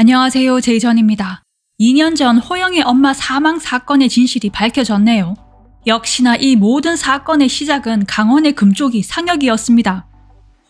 안녕하세요. 제이전입니다. 2년 전 호영의 엄마 사망 사건의 진실이 밝혀졌네요. 역시나 이 모든 사건의 시작은 강원의 금쪽이 상혁이었습니다.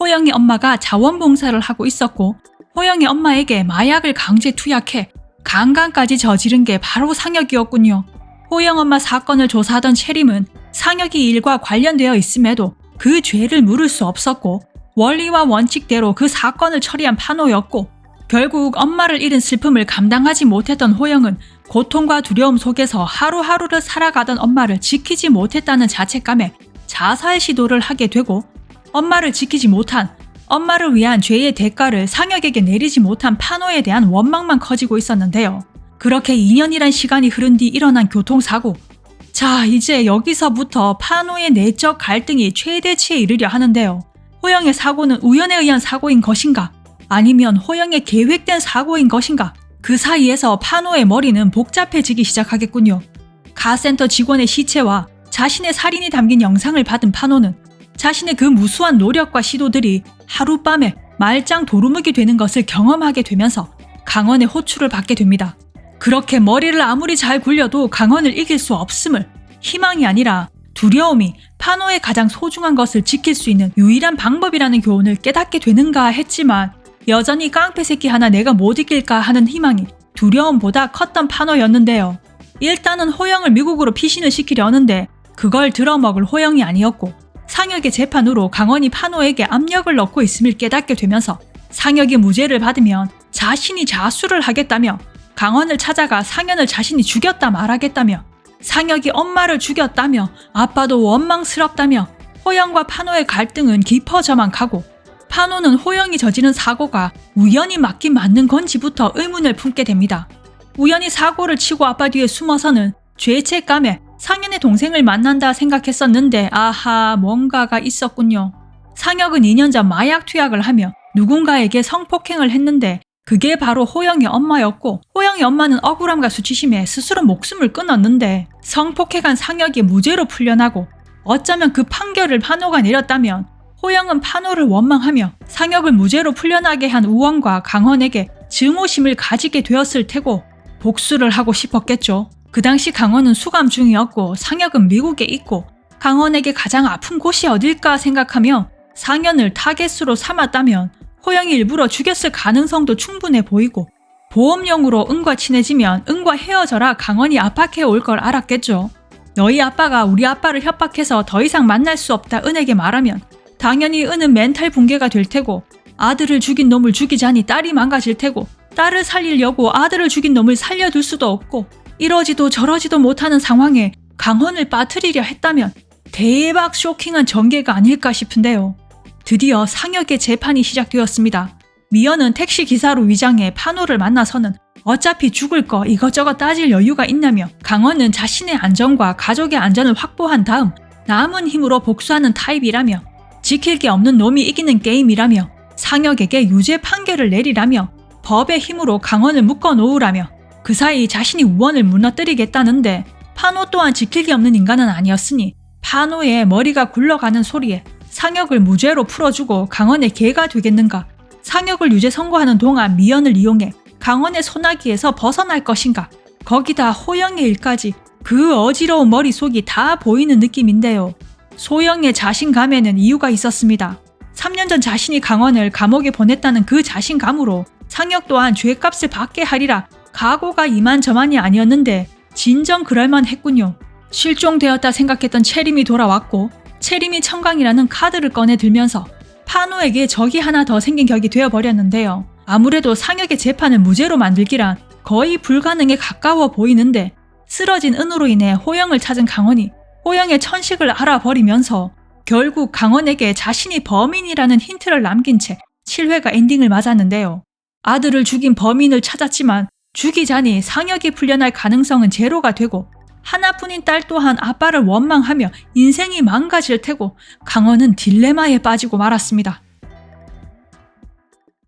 호영의 엄마가 자원봉사를 하고 있었고 호영의 엄마에게 마약을 강제 투약해 강간까지 저지른 게 바로 상혁이었군요. 호영 엄마 사건을 조사하던 채림은 상혁이 일과 관련되어 있음에도 그 죄를 물을 수 없었고 원리와 원칙대로 그 사건을 처리한 판호였고 결국 엄마를 잃은 슬픔을 감당하지 못했던 호영은 고통과 두려움 속에서 하루하루를 살아가던 엄마를 지키지 못했다는 자책감에 자살 시도를 하게 되고 엄마를 지키지 못한, 엄마를 위한 죄의 대가를 상혁에게 내리지 못한 판호에 대한 원망만 커지고 있었는데요. 그렇게 2년이란 시간이 흐른 뒤 일어난 교통사고. 자, 이제 여기서부터 판호의 내적 갈등이 최대치에 이르려 하는데요. 호영의 사고는 우연에 의한 사고인 것인가? 아니면 호영의 계획된 사고인 것인가? 그 사이에서 판호의 머리는 복잡해지기 시작하겠군요. 가센터 직원의 시체와 자신의 살인이 담긴 영상을 받은 판호는 자신의 그 무수한 노력과 시도들이 하룻밤에 말짱 도루묵이 되는 것을 경험하게 되면서 강원의 호출을 받게 됩니다. 그렇게 머리를 아무리 잘 굴려도 강원을 이길 수 없음을, 희망이 아니라 두려움이 판호의 가장 소중한 것을 지킬 수 있는 유일한 방법이라는 교훈을 깨닫게 되는가 했지만 여전히 깡패 새끼 하나 내가 못 이길까 하는 희망이 두려움보다 컸던 판호였는데요. 일단은 호영을 미국으로 피신을 시키려는데 그걸 들어먹을 호영이 아니었고 상혁의 재판으로 강원이 판호에게 압력을 넣고 있음을 깨닫게 되면서 상혁이 무죄를 받으면 자신이 자수를 하겠다며 강원을 찾아가 상현을 자신이 죽였다 말하겠다며 상혁이 엄마를 죽였다며 아빠도 원망스럽다며 호영과 판호의 갈등은 깊어져만 가고 판호는 호영이 저지른 사고가 우연히 맞긴 맞는 건지부터 의문을 품게 됩니다. 우연히 사고를 치고 아빠 뒤에 숨어서는 죄책감에 상현의 동생을 만난다 생각했었는데 아하, 뭔가가 있었군요. 상혁은 2년 전 마약 투약을 하며 누군가에게 성폭행을 했는데 그게 바로 호영의 엄마였고 호영의 엄마는 억울함과 수치심에 스스로 목숨을 끊었는데 성폭행한 상혁이 무죄로 풀려나고 어쩌면 그 판결을 판호가 내렸다면 호영은 판호를 원망하며 상혁을 무죄로 풀려나게 한 우원과 강원에게 증오심을 가지게 되었을 테고 복수를 하고 싶었겠죠. 그 당시 강원은 수감 중이었고 상혁은 미국에 있고 강원에게 가장 아픈 곳이 어딜까 생각하며 상현을 타겟으로 삼았다면 호영이 일부러 죽였을 가능성도 충분해 보이고 보험용으로 은과 친해지면 은과 헤어져라 강원이 압박해 올 걸 알았겠죠. 너희 아빠가 우리 아빠를 협박해서 더 이상 만날 수 없다 은에게 말하면 당연히 은은 멘탈 붕괴가 될 테고 아들을 죽인 놈을 죽이자니 딸이 망가질 테고 딸을 살리려고 아들을 죽인 놈을 살려둘 수도 없고 이러지도 저러지도 못하는 상황에 강원을 빠뜨리려 했다면 대박 쇼킹한 전개가 아닐까 싶은데요. 드디어 상혁의 재판이 시작되었습니다. 미연은 택시기사로 위장해 판호를 만나서는 어차피 죽을 거 이것저것 따질 여유가 있냐며 강원은 자신의 안전과 가족의 안전을 확보한 다음 남은 힘으로 복수하는 타입이라며 지킬 게 없는 놈이 이기는 게임이라며 상혁에게 유죄 판결을 내리라며 법의 힘으로 강원을 묶어놓으라며 그 사이 자신이 우원을 무너뜨리겠다는데 판호 또한 지킬 게 없는 인간은 아니었으니 판호의 머리가 굴러가는 소리에 상혁을 무죄로 풀어주고 강원의 개가 되겠는가? 상혁을 유죄 선고하는 동안 미연을 이용해 강원의 소나기에서 벗어날 것인가? 거기다 호영의 일까지 그 어지러운 머릿속이 다 보이는 느낌인데요. 소영의 자신감에는 이유가 있었습니다. 3년 전 자신이 강원을 감옥에 보냈다는 그 자신감으로 상혁 또한 죄값을 받게 하리라 각오가 이만저만이 아니었는데 진정 그럴만 했군요. 실종되었다 생각했던 채림이 돌아왔고 채림이 청강이라는 카드를 꺼내 들면서 판호에게 적이 하나 더 생긴 격이 되어버렸는데요. 아무래도 상혁의 재판을 무죄로 만들기란 거의 불가능에 가까워 보이는데 쓰러진 은으로 인해 호영을 찾은 강원이 호영의 천식을 알아버리면서 결국 강원에게 자신이 범인이라는 힌트를 남긴 채 7회가 엔딩을 맞았는데요. 아들을 죽인 범인을 찾았지만 죽이자니 상혁이 풀려날 가능성은 제로가 되고 하나뿐인 딸 또한 아빠를 원망하며 인생이 망가질 테고 강원은 딜레마에 빠지고 말았습니다.